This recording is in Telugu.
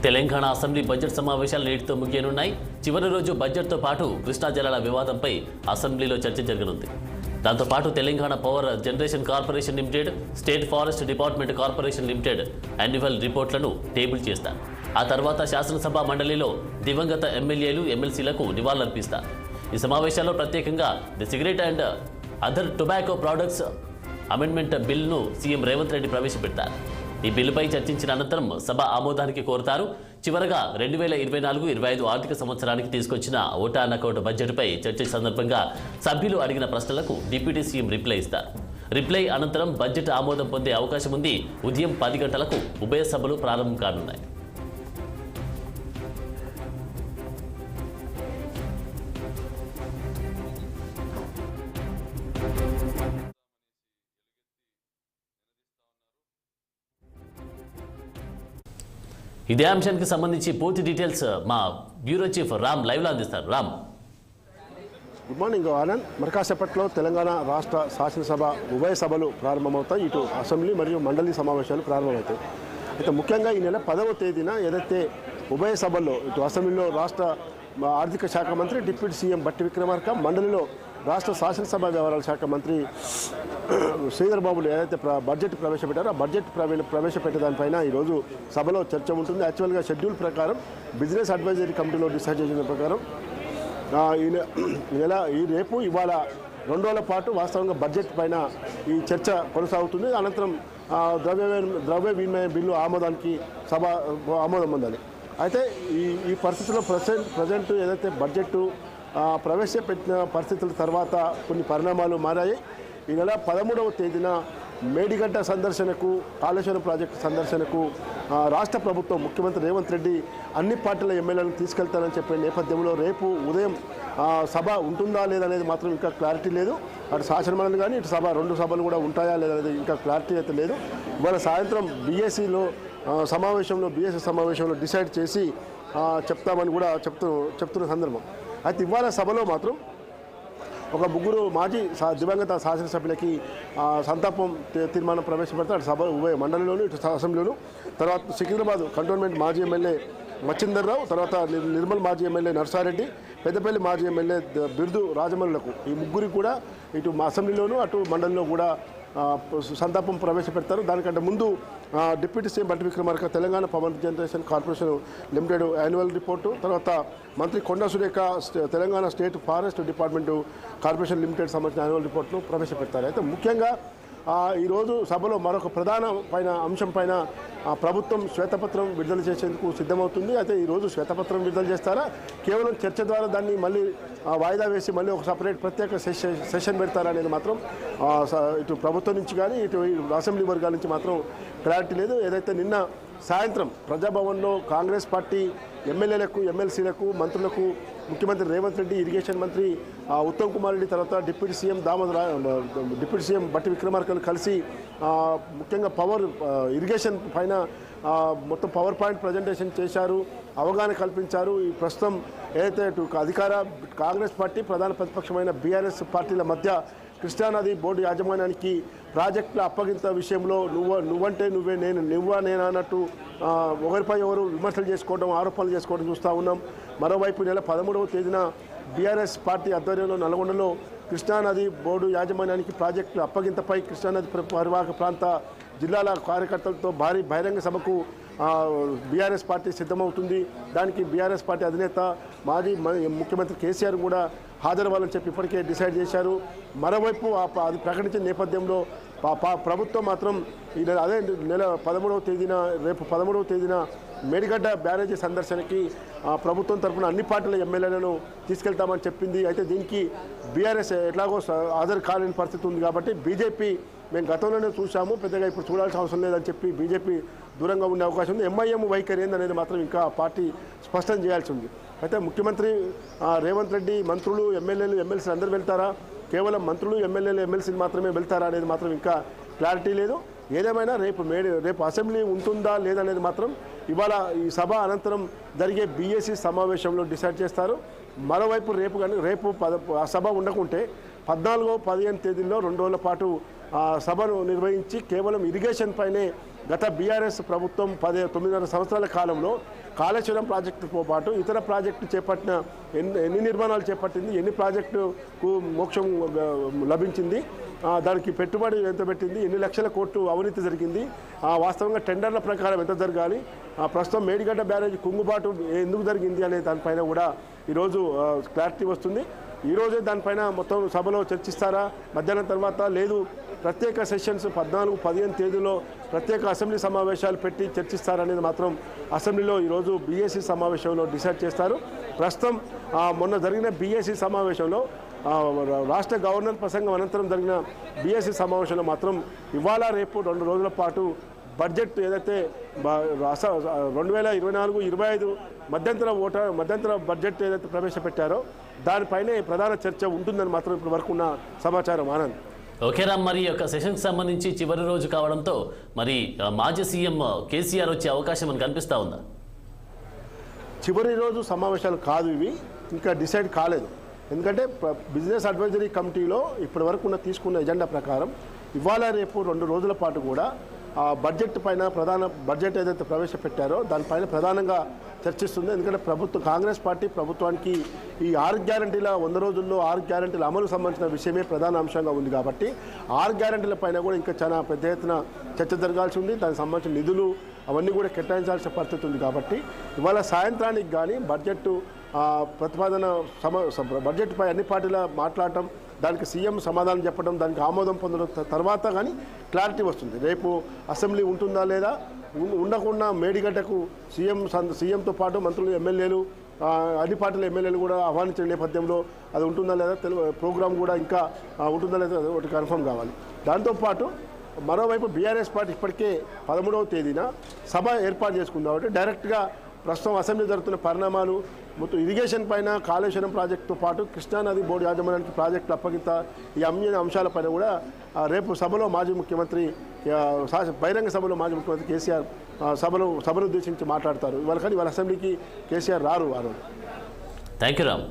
తెలంగాణ అసెంబ్లీ బడ్జెట్ సమావేశాలు నేటితో ముగియనున్నాయి. చివరి రోజు బడ్జెట్తో పాటు కృష్ణా జలాల వివాదంపై అసెంబ్లీలో చర్చ జరగనుంది. దాంతో పాటు Telangana power generation corporation limited, state forest department corporation limited annual రిపోర్ట్లను టేబుల్ చేస్తారు. ఆ తర్వాత శాసనసభ మండలిలో దివంగత ఎమ్మెల్యేలు, ఎమ్మెల్సీలకు నివాళులర్పిస్తారు. ఈ సమావేశాల్లో ప్రత్యేకంగా the cigarette and other tobacco products amendment బిల్ను సీఎం రేవంత్ రెడ్డి ప్రవేశపెడతారు. ఈ బిల్లుపై చర్చించిన అనంతరం సభ ఆమోదానికి కోరుతారు. చివరగా 2024-25 ఆర్థిక సంవత్సరానికి తీసుకొచ్చిన ఓటా నకౌట్ బడ్జెట్పై చర్చ సందర్భంగా సభ్యులు అడిగిన ప్రశ్నలకు డిప్యూటీ సీఎం రిప్లై ఇస్తారు. రిప్లై అనంతరం బడ్జెట్ ఆమోదం పొందే అవకాశం ఉంది. ఉదయం 10 గంటలకు ఉభయ సభలు ప్రారంభం కానున్నాయి. ఇదే అంశానికి సంబంధించి పూర్తి డీటెయిల్స్ మా బ్యూరో చీఫ్ రామ్ లైవ్లో అందిస్తారు. Ram, good morning Anand. మరి కాసేపట్లో తెలంగాణ రాష్ట్ర శాసనసభ ఉభయ సభలు ప్రారంభమవుతాయి. ఇటు అసెంబ్లీ మరియు మండలి సమావేశాలు ప్రారంభమవుతాయి. అయితే ముఖ్యంగా ఈ నెల 10వ తేదీన ఏదైతే ఉభయ సభల్లో ఇటు అసెంబ్లీలో రాష్ట్ర ఆర్థిక శాఖ మంత్రి డిప్యూటీ సీఎం బట్టి విక్రమార్క, మండలిలో రాష్ట్ర శాసనసభ వ్యవహారాల శాఖ మంత్రి శ్రీధర్ బాబులు ఏదైతే బడ్జెట్ ప్రవేశపెట్టారో ఆ బడ్జెట్ ప్రవేశపెట్టే దానిపైన ఈరోజు సభలో చర్చ ఉంటుంది. యాక్చువల్గా షెడ్యూల్ ప్రకారం బిజినెస్ అడ్వైజరీ కమిటీలో డిసైడ్ చేసిన ప్రకారం రేపు ఇవాళ 2 రోజుల పాటు వాస్తవంగా బడ్జెట్ పైన ఈ చర్చ కొనసాగుతుంది. అనంతరం ద్రవ్య వినిమయ బిల్లు ఆమోదానికి సభ ఆమోదం పొందాలి. అయితే ఈ పరిస్థితుల్లో ప్రజెంట్ ఏదైతే బడ్జెట్ ప్రవేశపెట్టిన పరిస్థితుల తర్వాత కొన్ని పరిణామాలు మారాయి. ఈ నెల 13వ తేదీన మేడిగడ్డ సందర్శనకు, కాళేశ్వరం ప్రాజెక్టు సందర్శనకు రాష్ట్ర ప్రభుత్వం ముఖ్యమంత్రి రేవంత్ రెడ్డి అన్ని పార్టీల ఎమ్మెల్యేలను తీసుకెళ్తానని చెప్పే నేపథ్యంలో రేపు ఉదయం సభ ఉంటుందా లేదనేది మాత్రం ఇంకా క్లారిటీ లేదు. అటు శాసనమండలి కానీ ఇటు సభ 2 సభలు కూడా ఉంటాయా లేదనేది ఇంకా క్లారిటీ అయితే లేదు. ఇవాళ సాయంత్రం బీఎస్సీ సమావేశంలో డిసైడ్ చేసి చెప్తామని కూడా చెప్తున్న సందర్భం. అయితే ఇవాళ సభలో మాత్రం ఒక 3 మాజీ దివంగత శాసనసభ్యులకి సంతాపం తీర్మానం ప్రవేశపెడతారు. సభ ఉభయ మండలిలోను ఇటు అసెంబ్లీలోను. తర్వాత సికింద్రాబాద్ కంటోన్మెంట్ మాజీ ఎమ్మెల్యే మచ్చిందర్ రావు, తర్వాత నిర్మల్ మాజీ ఎమ్మెల్యే నర్సారెడ్డి, పెద్దపల్లి మాజీ ఎమ్మెల్యే బిర్దు రాజమల్లులకు ఈ 3 కూడా ఇటు అసెంబ్లీలోను అటు మండలిలో కూడా సంతాపం ప్రవేశపెడతారు. దానికంటే ముందు deputy CM Bhatti Vikramarka Telangana power generation corporation limited annual report, తర్వాత మంత్రి Konda Surekha Telangana state forest department corporation limited సంబంధించిన యాన్యువల్ రిపోర్ట్ను ప్రవేశపెడతారు. అయితే ముఖ్యంగా ఈరోజు సభలో మరొక ప్రధానమైన అంశం పైన ప్రభుత్వం శ్వేతపత్రం విడుదల చేసేందుకు సిద్ధమవుతుంది. అయితే ఈరోజు శ్వేతపత్రం విడుదల చేస్తారా, కేవలం చర్చ ద్వారా దాన్ని మళ్ళీ వాయిదా వేసి మళ్ళీ ఒక సపరేట్ ప్రత్యేక సెషన్ పెడతారా అనేది మాత్రం ఇటు ప్రభుత్వం నుంచి కానీ ఇటు అసెంబ్లీ వర్గాల నుంచి మాత్రం క్లారిటీ లేదు. ఏదైతే నిన్న సాయంత్రం ప్రజాభవన్లో కాంగ్రెస్ పార్టీ ఎమ్మెల్యేలకు, ఎమ్మెల్సీలకు, మంత్రులకు ముఖ్యమంత్రి రేవంత్ రెడ్డి, ఇరిగేషన్ మంత్రి ఉత్తమ్ కుమార్ రెడ్డి, తర్వాత డిప్యూటీ సీఎం బట్టి విక్రమార్కను కలిసి ముఖ్యంగా ఇరిగేషన్ పైన మొత్తం పవర్ పాయింట్ ప్రజెంటేషన్ చేశారు, అవగాహన కల్పించారు. ఈ ప్రస్తుతం ఏదైతే అధికార కాంగ్రెస్ పార్టీ, ప్రధాన ప్రతిపక్షమైన బీఆర్ఎస్ పార్టీల మధ్య కృష్ణానది బోర్డు యాజమాన్యానికి ప్రాజెక్టుల అప్పగింత విషయంలో నువ్వంటే నువ్వే, నేనా అన్నట్టు ఒకరిపై ఎవరు విమర్శలు చేసుకోవడం, ఆరోపణలు చేసుకోవడం చూస్తూ ఉన్నాం. మరోవైపు నెల 13వ తేదీన బీఆర్ఎస్ పార్టీ ఆధ్వర్యంలో నల్గొండలో కృష్ణానది బోర్డు యాజమాన్యానికి ప్రాజెక్టుల అప్పగింతపై కృష్ణానది పరివాహక ప్రాంత జిల్లాల కార్యకర్తలతో భారీ బహిరంగ సభకు బీఆర్ఎస్ పార్టీ సిద్ధమవుతుంది. దానికి బీఆర్ఎస్ పార్టీ అధినేత మాజీ ముఖ్యమంత్రి కేసీఆర్ కూడా హాజరవ్వాలని చెప్పి ఇప్పటికే డిసైడ్ చేశారు. మరోవైపు అది ప్రకటించిన నేపథ్యంలో ప్రభుత్వం మాత్రం అదే నెల 13వ తేదీన రేపు 13వ తేదీన మేడిగడ్డ బ్యారేజీ సందర్శనకి ప్రభుత్వం తరఫున అన్ని పార్టీల ఎమ్మెల్యేలను తీసుకెళ్తామని చెప్పింది. అయితే దీనికి బీఆర్ఎస్ ఎట్లాగో హాజరు కాలేని పరిస్థితి ఉంది కాబట్టి బీజేపీ మేము గతంలోనే చూసాము, పెద్దగా ఇప్పుడు చూడాల్సిన అవసరం లేదని చెప్పి బీజేపీ దూరంగా ఉండే అవకాశం ఉంది. ఎంఐఎం వైఖరి ఏందనేది మాత్రం ఇంకా పార్టీ స్పష్టం చేయాల్సి ఉంది. అయితే ముఖ్యమంత్రి రేవంత్ రెడ్డి, మంత్రులు, ఎమ్మెల్యేలు, ఎమ్మెల్సీలు అందరూ వెళ్తారా, కేవలం మంత్రులు, ఎమ్మెల్యేలు, ఎమ్మెల్సీలు మాత్రమే వెళ్తారా అనేది మాత్రం ఇంకా క్లారిటీ లేదు. ఏదేమైనా రేపు అసెంబ్లీ ఉంటుందా లేదనేది మాత్రం ఇవాళ ఈ సభ అనంతరం జరిగే బీఎస్సీ సమావేశంలో డిసైడ్ చేస్తారు. మరోవైపు రేపు సభ ఉండకుంటే 14-15 తేదీల్లో 2 రోజుల పాటు సభను నిర్వహించి కేవలం ఇరిగేషన్ పైనే గత బీఆర్ఎస్ ప్రభుత్వం 9.5 సంవత్సరాల కాలంలో కాళేశ్వరం ప్రాజెక్టుతో పాటు ఇతర ప్రాజెక్టు చేపట్టిన ఎన్ని నిర్మాణాలు చేపట్టింది, ఎన్ని ప్రాజెక్టుకు మోక్షం లభించింది, దానికి పెట్టుబడి ఎంత పెట్టింది, ఎన్ని లక్షల కోట్లు అవినీతి జరిగింది, వాస్తవంగా టెండర్ల ప్రకారం ఎంత జరగాలి, ప్రస్తుతం మేడిగడ్డ బ్యారేజ్ కుంగుబాటు ఎందుకు జరిగింది అనే దానిపైన కూడా ఈరోజు క్లారిటీ వస్తుంది. ఈరోజే దానిపైన మొత్తం సభలో చర్చిస్తారా, మధ్యాహ్నం తర్వాత లేదు ప్రత్యేక సెషన్స్ 14-15 తేదీలో ప్రత్యేక అసెంబ్లీ సమావేశాలు పెట్టి చర్చిస్తారనేది మాత్రం అసెంబ్లీలో ఈరోజు బీఏసీ సమావేశంలో డిసైడ్ చేస్తారు. ప్రస్తుతం మొన్న జరిగిన బీఏసీ సమావేశంలో రాష్ట్ర గవర్నర్ ప్రసంగం అనంతరం జరిగిన బీఏసీ సమావేశంలో మాత్రం ఇవాళ రేపు 2 రోజుల పాటు బడ్జెట్ ఏదైతే 2024-25 మధ్యంతర బడ్జెట్ ఏదైతే ప్రవేశపెట్టారో దానిపైనే ప్రధాన చర్చ ఉంటుందని మాత్రం ఇప్పటి వరకు ఉన్న సమాచారం. ఆనంద్. ఓకే రామ్, మరి యొక్క సెషన్కి సంబంధించి చివరి రోజు కావడంతో మరి మాజీ సీఎం కేసీఆర్ వచ్చే అవకాశం మనకు కనిపిస్తూ ఉందా? చివరి రోజు సమావేశాలు కాదు ఇవి, ఇంకా డిసైడ్ కాలేదు. ఎందుకంటే బిజినెస్ అడ్వైజరీ కమిటీలో ఇప్పటి వరకు తీసుకున్న ఎజెండా ప్రకారం ఇవాళ రేపు 2 రోజుల పాటు కూడా బడ్జెట్ పైన ప్రధాన బడ్జెట్ ఏదైతే ప్రవేశపెట్టారో దానిపైన ప్రధానంగా చర్చిస్తుంది. ఎందుకంటే కాంగ్రెస్ పార్టీ ప్రభుత్వానికి ఈ 6 గ్యారంటీల 100 రోజుల్లో 6 గ్యారంటీల అమలు సంబంధించిన విషయమే ప్రధాన అంశంగా ఉంది కాబట్టి 6 గ్యారంటీల పైన కూడా ఇంకా చాలా పెద్ద ఎత్తున చర్చ జరగాల్సి ఉంది. దానికి సంబంధించిన నిధులు అవన్నీ కూడా కేటాయించాల్సిన పరిస్థితి ఉంది కాబట్టి ఇవాళ సాయంత్రానికి కానీ బడ్జెట్ ప్రతిపాదన బడ్జెట్పై అన్ని పార్టీల మాట్లాడటం, దానికి సీఎం సమాధానం చెప్పడం, దానికి ఆమోదం పొందడం తర్వాత కానీ క్లారిటీ వస్తుంది. రేపు అసెంబ్లీ ఉంటుందా లేదా, ఉండకుండా మేడిగడ్డకు సీఎంతో పాటు మంత్రులు ఎమ్మెల్యేలు అన్ని పార్టీల ఎమ్మెల్యేలు కూడా ఆహ్వానించిన నేపథ్యంలో అది ఉంటుందా లేదా ప్రోగ్రాం కూడా ఇంకా ఉంటుందా లేదా ఒకటి కన్ఫర్మ్ కావాలి. దాంతోపాటు మరోవైపు బీఆర్ఎస్ పార్టీ ఇప్పటికే 13వ తేదీన సభ ఏర్పాటు చేసుకుంది కాబట్టి డైరెక్ట్గా ప్రస్తుతం అసెంబ్లీ జరుగుతున్న పరిణామాలు, మొత్తం ఇరిగేషన్ పైన కాళేశ్వరం ప్రాజెక్టుతో పాటు కృష్ణానది బోర్డు యాజమాన్యానికి ప్రాజెక్టుల అప్పగింత ఈ అంశాలపైన కూడా రేపు సభలో మాజీ ముఖ్యమంత్రి బహిరంగ సభలో మాజీ ముఖ్యమంత్రి కేసీఆర్ సభను ఉద్దేశించి మాట్లాడతారు. ఇవాళ కానీ వాళ్ళ అసెంబ్లీకి కేసీఆర్ రారు. Thank you Ram.